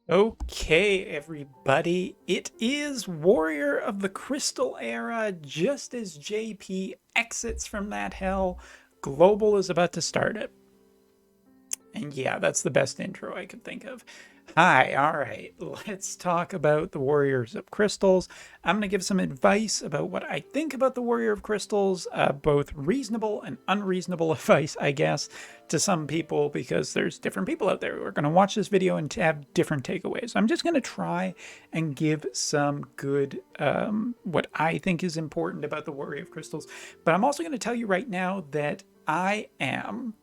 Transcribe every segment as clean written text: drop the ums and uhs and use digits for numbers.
Okay, everybody, it is Warrior of the Crystal era. Just as JP exits from that hell, Global is about to start it. And yeah, that's the best intro I could think of. Hi, all right, let's talk about the Warriors of Crystals. I'm going to give some advice about what I think about the Warrior of Crystals, both reasonable and unreasonable advice, I guess, to some people, because there's different people out there who are going to watch this video and have different takeaways. I'm just going to try and give some good, what I think is important about the Warrior of Crystals. But I'm also going to tell you right now that I am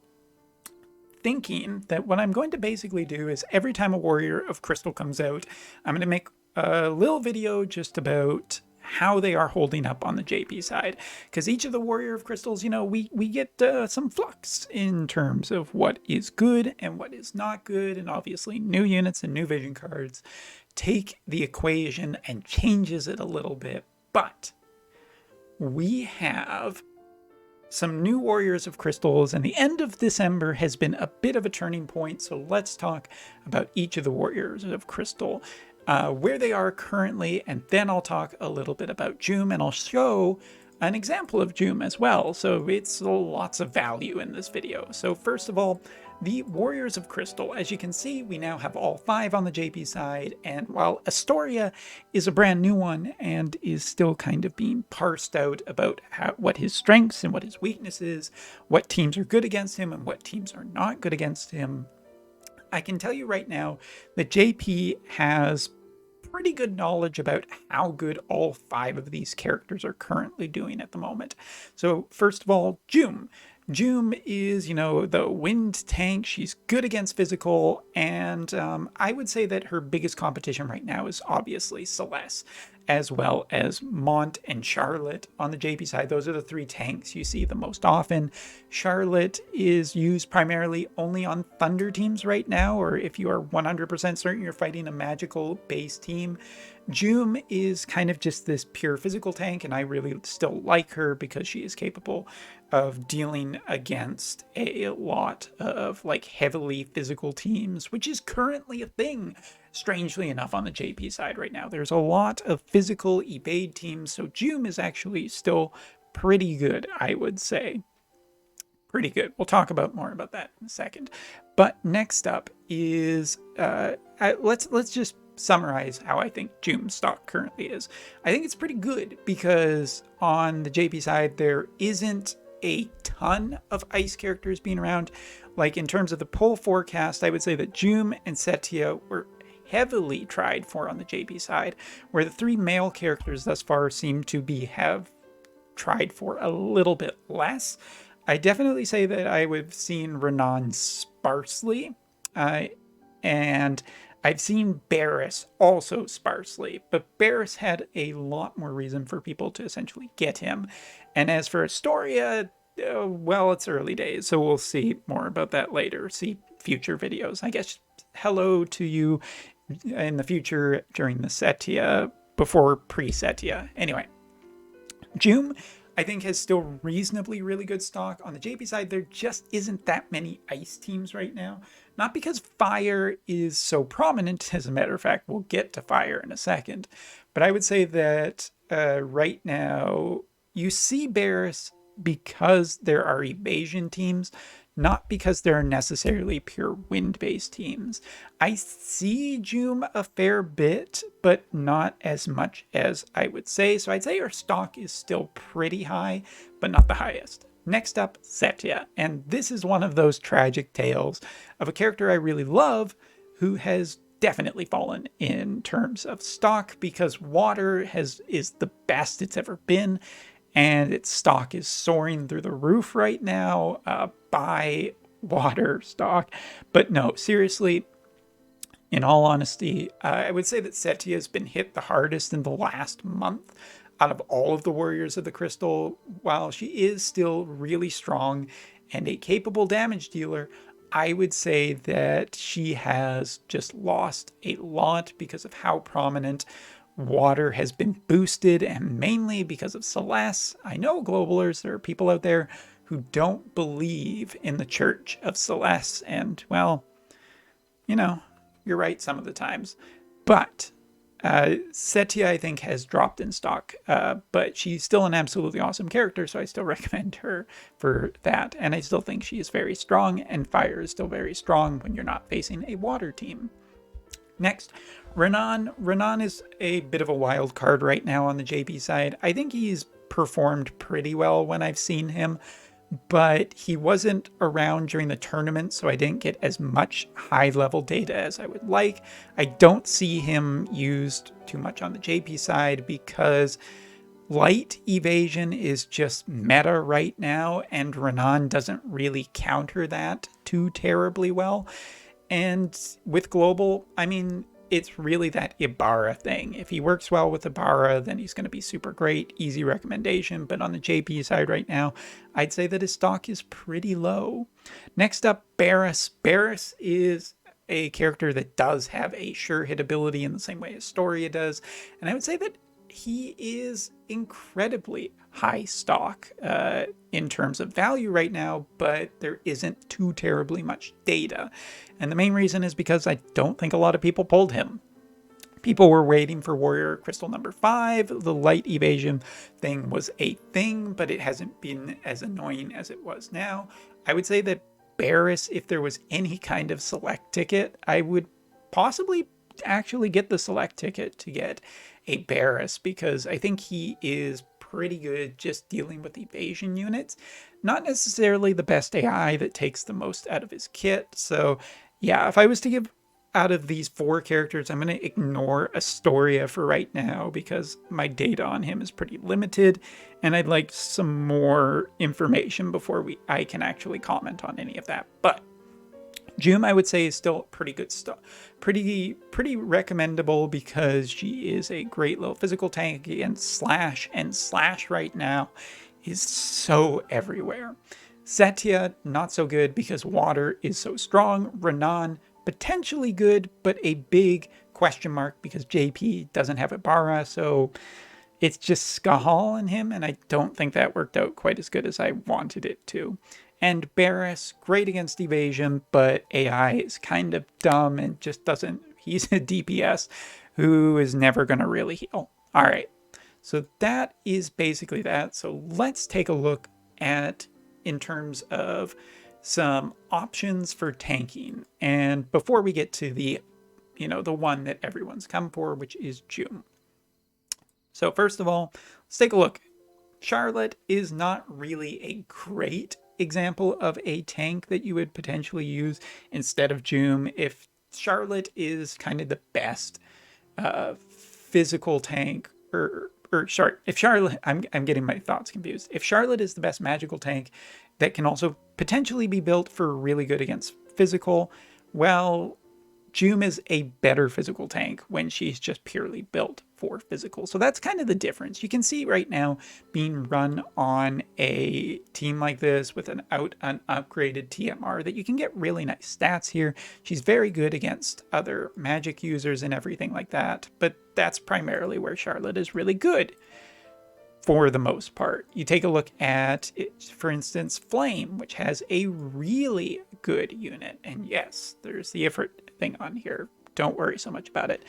thinking that what I'm going to basically do is every time a Warrior of Crystal comes out, I'm going to make a little video just about how they are holding up on the JP side. Because each of the Warrior of Crystals, we get some flux in terms of what is good and what is not good. And obviously new units and new vision cards take the equation and changes it a little bit. But we have some new Warriors of Crystals, and the end of December has been a bit of a turning point, so let's talk about each of the Warriors of Crystal, where they are currently, and then I'll talk a little bit about Jeume, and I'll show an example of Jeume as well, so it's lots of value in this video. So first of all, the Warriors of Crystal. As you can see, we now have all 5 on the JP side, and while Astoria is a brand new one and is still kind of being parsed out about what his strengths and what his weaknesses, what teams are good against him and what teams are not good against him, I can tell you right now that JP has pretty good knowledge about how good all 5 of these characters are currently doing at the moment. So first of all, Jeume. Jeume is, the wind tank. She's good against physical, and I would say that her biggest competition right now is obviously Celeste, as well as Mont and Charlotte on the JP side. Those are the 3 tanks you see the most often. Charlotte is used primarily only on Thunder teams right now, or if you are 100% certain you're fighting a magical base team. Jeume is kind of just this pure physical tank, and I really still like her because she is capable of dealing against a lot of heavily physical teams, which is currently a thing, strangely enough, on the JP side right now. There's a lot of physical evade teams, so Jeume is actually still pretty good, I would say. Pretty good. We'll talk about more about that in a second. But next up is let's just summarize how I think Jeume's stock currently is. I think it's pretty good because on the JP side there isn't a ton of ice characters being around. Like in terms of the pull forecast, I would say that Jeume and Setia were heavily tried for on the JP side, where the 3 male characters thus far seem to have tried for a little bit less. I definitely say that I have seen Renan sparsely, and I've seen Barris also sparsely, but Barris had a lot more reason for people to essentially get him. And as for Astoria, well, it's early days, so we'll see more about that later, see future videos. I guess hello to you in the future during the Setia, before pre-Setia. Anyway, Jeume, I think, has still reasonably really good stock. On the JP side, there just isn't that many ice teams right now. Not because fire is so prominent. As a matter of fact, we'll get to fire in a second. But I would say that right now, you see Barris because there are evasion teams, not because there are necessarily pure wind-based teams. I see Jeume a fair bit, but not as much as I would say. So I'd say her stock is still pretty high, but not the highest. Next up, Setia. And this is one of those tragic tales of a character I really love who has definitely fallen in terms of stock because water is the best it's ever been, and its stock is soaring through the roof right now. Buy water stock. But no, seriously, in all honesty, I would say that Setia has been hit the hardest in the last month out of all of the Warriors of the Crystal. While she is still really strong and a capable damage dealer, I would say that she has just lost a lot because of how prominent water has been boosted, and mainly because of Celeste. I know, Globalers, there are people out there who don't believe in the Church of Celeste, and, well, you're right some of the times. But Setia, I think, has dropped in stock, but she's still an absolutely awesome character, so I still recommend her for that. And I still think she is very strong, and fire is still very strong when you're not facing a water team. Next, Renan. Renan is a bit of a wild card right now on the JP side. I think he's performed pretty well when I've seen him, but he wasn't around during the tournament, so I didn't get as much high-level data as I would like. I don't see him used too much on the JP side because light evasion is just meta right now, and Renan doesn't really counter that too terribly well. And with global, I mean, it's really that Ibarra thing. If he works well with Ibarra, then he's going to be super great. Easy recommendation. But on the JP side right now, I'd say that his stock is pretty low. Next up, Barris. Barris is a character that does have a sure hit ability in the same way as Storia does. And I would say that he is incredibly high stock in terms of value right now, but there isn't too terribly much data. And the main reason is because I don't think a lot of people pulled him. People were waiting for Warrior Crystal number 5. The light evasion thing was a thing, but it hasn't been as annoying as it was now. I would say that Barris, if there was any kind of select ticket, I would possibly actually get the select ticket to get a Barris, because I think he is pretty good just dealing with evasion units. Not necessarily the best AI that takes the most out of his kit. So yeah, if I was to give out of these 4 characters, I'm going to ignore Astoria for right now because my data on him is pretty limited, and I'd like some more information before I can actually comment on any of that. But Jeume, I would say, is still pretty good stuff. Pretty recommendable because she is a great little physical tank against Slash, and Slash right now is so everywhere. Setia, not so good because water is so strong. Renan, potentially good, but a big question mark because JP doesn't have Ibarra, so it's just Skahal in him, and I don't think that worked out quite as good as I wanted it to. And Barris, great against evasion, but AI is kind of dumb and just doesn't... He's a DPS who is never going to really heal. All right, so that is basically that. So let's take a look at, in terms of some options for tanking. And before we get to the, the one that everyone's come for, which is Jeume. So first of all, let's take a look. Charlotte is not really a great example of a tank that you would potentially use instead of Jeume. If Charlotte is kind of the best physical tank, if Charlotte, I'm getting my thoughts confused. If Charlotte is the best magical tank that can also potentially be built for really good against physical, well, Jeume is a better physical tank when she's just purely built for physical. So that's kind of the difference. You can see right now being run on a team like this with an upgraded TMR that you can get really nice stats here. She's very good against other magic users and everything like that, but that's primarily where Charlotte is really good for the most part. You take a look at, for instance, Flame, which has a really good unit. And yes, there's the Ifrit thing on here. Don't worry so much about it.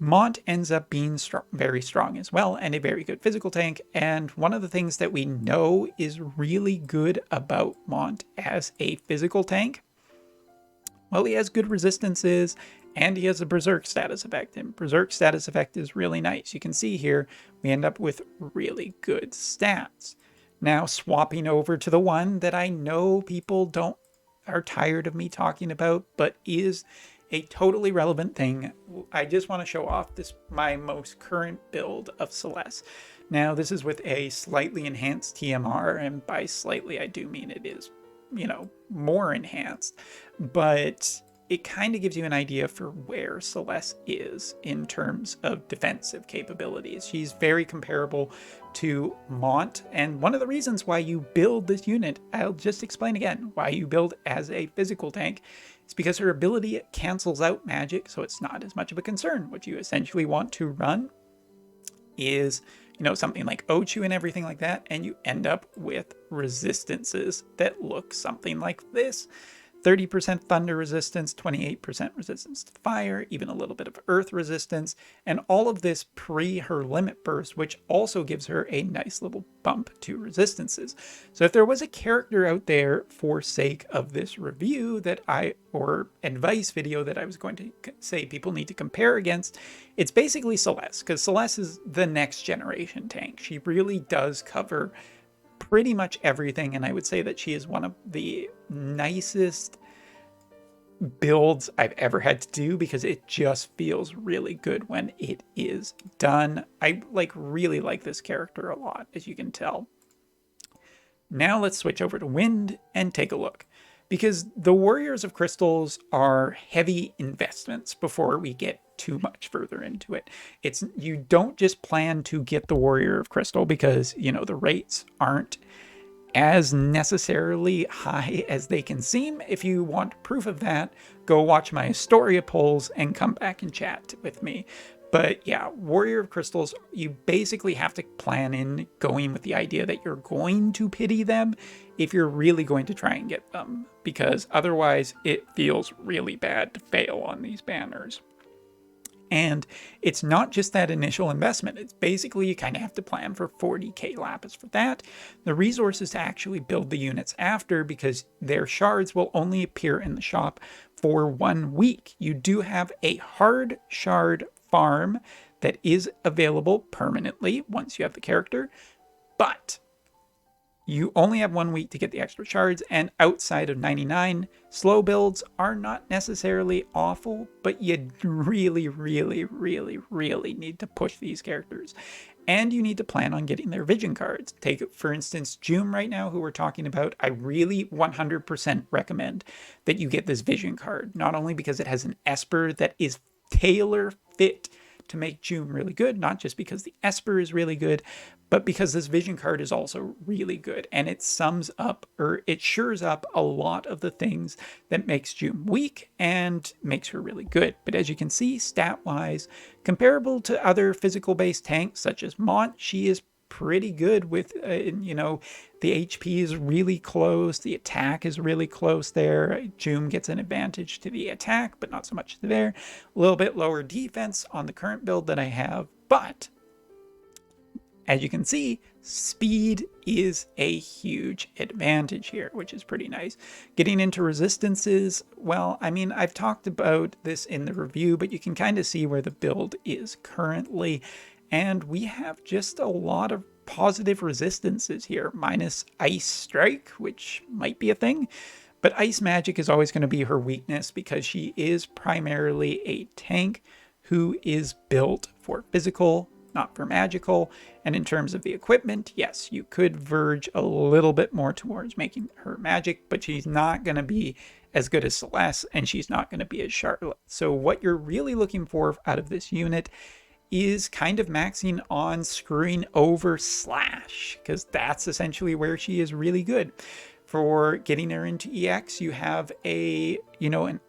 Mont ends up being very strong as well, and a very good physical tank. And one of the things that we know is really good about Mont as a physical tank, well, he has good resistances, and he has a Berserk status effect. And Berserk status effect is really nice. You can see here, we end up with really good stats. Now, swapping over to the one that I know people are tired of me talking about, but is a totally relevant thing. I just want to show off my most current build of Celeste. Now, this is with a slightly enhanced TMR, and by slightly, I do mean it is, more enhanced, but it kind of gives you an idea for where Celeste is in terms of defensive capabilities. She's very comparable to Mont, and one of the reasons why you build this unit, I'll just explain again, why you build as a physical tank, is because her ability cancels out magic, so it's not as much of a concern. What you essentially want to run is, something like Ochu and everything like that, and you end up with resistances that look something like this. 30% thunder resistance, 28% resistance to fire, even a little bit of earth resistance, and all of this pre her limit burst, which also gives her a nice little bump to resistances. So if there was a character out there for sake of this review or advice video that I was going to say people need to compare against, it's basically Celeste, because Celeste is the next generation tank. She really does cover pretty much everything, and I would say that she is one of the nicest builds I've ever had to do, because it just feels really good when it is done. I really like this character a lot, as you can tell. Now let's switch over to Wind and take a look, because the Warriors of Crystals are heavy investments before we get too much further into it. You don't just plan to get the Warrior of Crystal because, the rates aren't as necessarily high as they can seem. If you want proof of that, go watch my Astoria polls and come back and chat with me. But yeah, Warrior of Crystals, you basically have to plan in going with the idea that you're going to pity them if you're really going to try and get them, because otherwise it feels really bad to fail on these banners. And it's not just that initial investment. It's basically you kind of have to plan for 40k lapis for that. The resources to actually build the units after, because their shards will only appear in the shop for 1 week. You do have a hard shard farm that is available permanently once you have the character, but you only have 1 week to get the extra shards, and outside of 99, slow builds are not necessarily awful, but you really, really, really, really need to push these characters. And you need to plan on getting their vision cards. Take, for instance, Jeume right now, who we're talking about. I really 100% recommend that you get this vision card, not only because it has an Esper that is tailor fit to make Jeume really good, not just because the Esper is really good, but because this vision card is also really good, and it sums up, or it shores up a lot of the things that makes Jeume weak and makes her really good. But as you can see, stat-wise, comparable to other physical-based tanks such as Mont, she is pretty good with, the HP is really close, the attack is really close there. Jeume gets an advantage to the attack, but not so much there. A little bit lower defense on the current build that I have, but as you can see, speed is a huge advantage here, which is pretty nice. Getting into resistances, well, I mean, I've talked about this in the review, but you can kind of see where the build is currently. And we have just a lot of positive resistances here, minus Ice Strike, which might be a thing. But Ice Magic is always going to be her weakness, because she is primarily a tank who is built for physical, not for magical. And in terms of the equipment, yes, you could verge a little bit more towards making her magic, but she's not going to be as good as Celeste, and she's not going to be as Charlotte. So what you're really looking for out of this unit is kind of maxing on screwing over Slash, because that's essentially where she is really good. For getting her into EX, you have an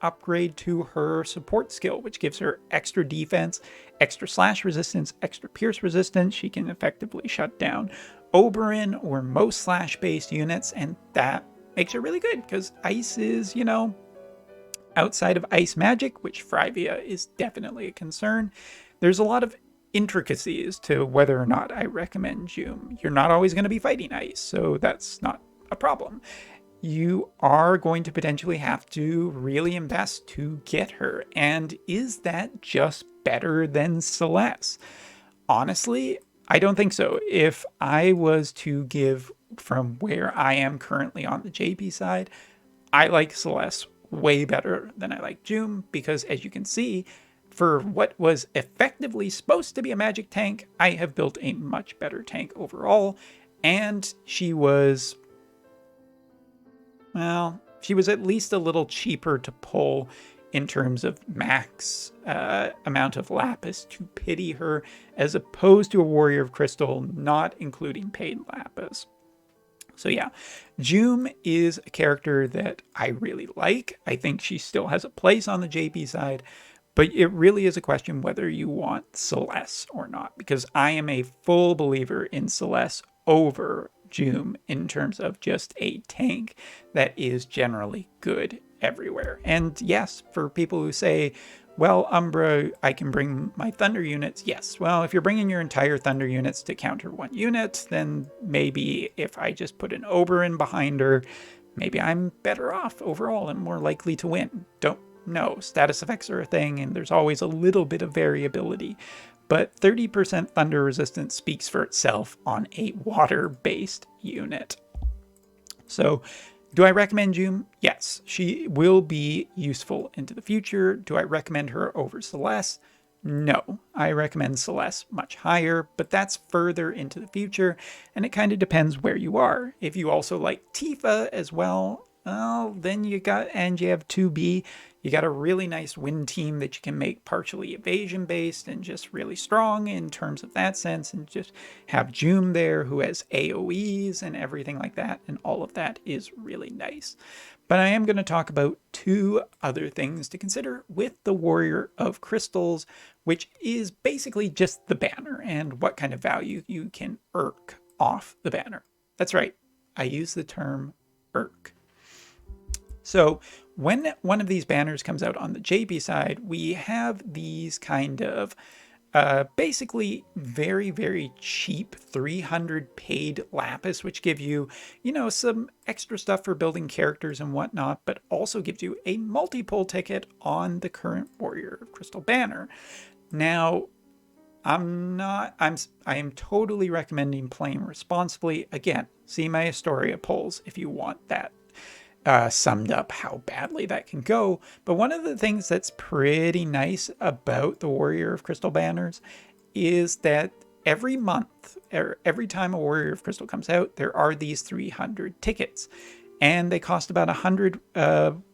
upgrade to her support skill, which gives her extra defense, extra slash resistance, extra pierce resistance. She can effectively shut down Oberyn or most slash-based units, and that makes her really good, because Ice is, outside of Ice Magic, which Frivia is definitely a concern, there's a lot of intricacies to whether or not I recommend Jeume. You're not always going to be fighting Ice, so that's not a problem. You are going to potentially have to really invest to get her, and is that just better than Celeste? Honestly, I don't think so. If I was to give from where I am currently on the JP side, I like Celeste way better than I like Jeume, because as you can see, for what was effectively supposed to be a magic tank, I have built a much better tank overall, and she was at least a little cheaper to pull in terms of max amount of lapis to pity her, as opposed to a Warrior of Crystal, not including paid lapis. So yeah, Jeume is a character that I really like. I think she still has a place on the JP side, but it really is a question whether you want Celeste or not, because I am a full believer in Celeste over Jeume in terms of just a tank that is generally good everywhere. And yes, for people who say, well, Umbra, I can bring my Thunder units. Yes, well, if you're bringing your entire Thunder units to counter one unit, then maybe if I just put an Oberyn behind her, maybe I'm better off overall and more likely to win. Don't know. Status effects are a thing, and there's always a little bit of variability. But 30% Thunder resistance speaks for itself on a water-based unit. So, do I recommend Jeume? Yes, she will be useful into the future. Do I recommend her over Celeste? No, I recommend Celeste much higher, but that's further into the future, and it kind of depends where you are. If you also like Tifa as well, then you have 2B. You got a really nice win team that you can make partially evasion based and just really strong in terms of that sense, and just have Jeume there who has AoEs and everything like that, and all of that is really nice. But I am going to talk about two other things to consider with the Warrior of Crystals, which is basically just the banner and what kind of value you can irk off the banner. That's right, I use the term irk. So when one of these banners comes out on the JP side, we have these kind of basically very, very cheap 300 paid lapis, which give you, some extra stuff for building characters and whatnot, but also gives you a multi-pull ticket on the current Warrior of Crystal banner. Now, I am totally recommending playing responsibly. Again, see my Astoria polls if you want that summed up how badly that can go. But one of the things that's pretty nice about the Warrior of Crystal banners is that every month, or every time a Warrior of Crystal comes out, there are these 300 tickets. And they cost about 100,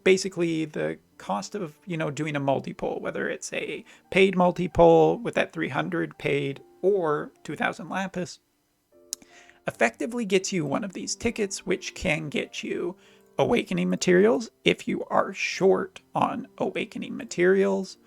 basically the cost of, doing a multi-pull, whether it's a paid multi-pull with that 300 paid or 2,000 lapis, effectively gets you one of these tickets, which can get you awakening materials if you are short on awakening materials,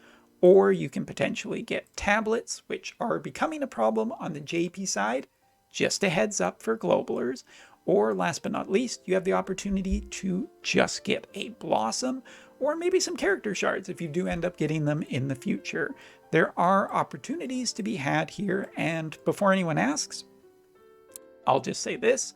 or you can potentially get tablets, which are becoming a problem on the JP side. Just a heads up for globalers. Or last but not least, you have the opportunity to just get a blossom or maybe some character shards if you do end up getting them in the future. There are opportunities to be had here, and before anyone asks, I'll just say this.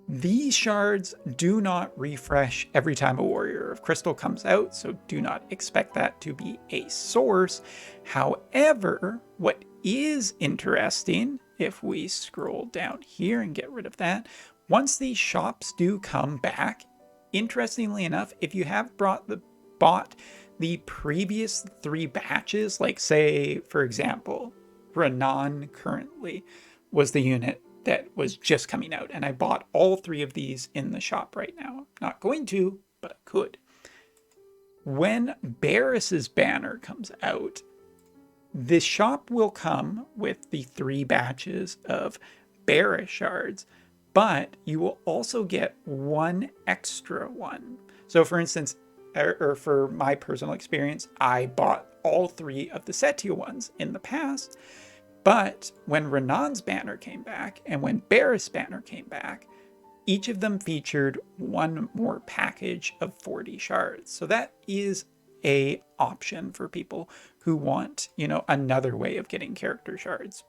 These shards do not refresh every time a Warrior of Crystal comes out, so do not expect that to be a source. However, what is interesting, if we scroll down here and get rid of that, once these shops do come back, interestingly enough, if you have bought the previous 3 batches, like say, for example, Renan currently was the unit that was just coming out, and I bought all 3 of these in the shop right now. I'm not going to, but I could. When Barris's banner comes out, the shop will come with the 3 batches of Barris shards, but you will also get 1 extra one. So for instance, or for my personal experience, I bought all 3 of the Setia ones in the past. But when Renan's banner came back and when Barris' banner came back, each of them featured 1 more package of 40 shards. So that is a option for people who want, another way of getting character shards.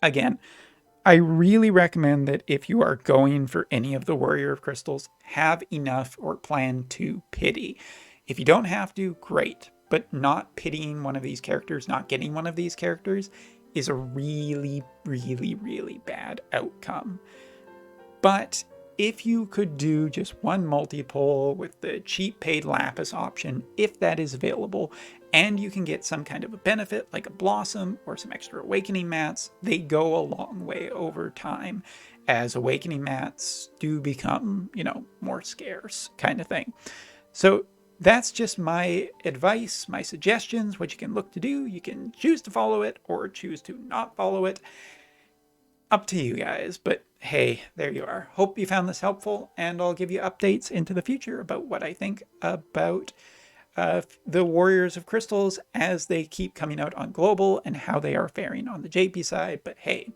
Again, I really recommend that if you are going for any of the Warrior of Crystals, have enough or plan to pity. If you don't have to, great. But not pitying one of these characters, not getting one of these characters, is a really, really, really bad outcome. But if you could do just 1 multi-pull with the cheap paid lapis option, if that is available, and you can get some kind of a benefit like a blossom or some extra awakening mats, they go a long way over time as awakening mats do become, more scarce kind of thing. So that's just my advice, my suggestions, what you can look to do. You can choose to follow it or choose to not follow it. Up to you guys, but hey, there you are. Hope you found this helpful, and I'll give you updates into the future about what I think about the Warriors of Crystals as they keep coming out on Global and how they are faring on the JP side. But hey,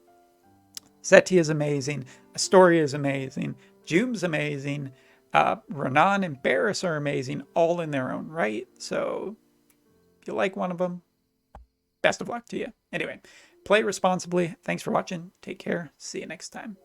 Setia is amazing, Astoria is amazing, Jeume's amazing. Renan and Barris are amazing, all in their own right. So if you like one of them, best of luck to you. Anyway, play responsibly. Thanks for watching. Take care. See you next time.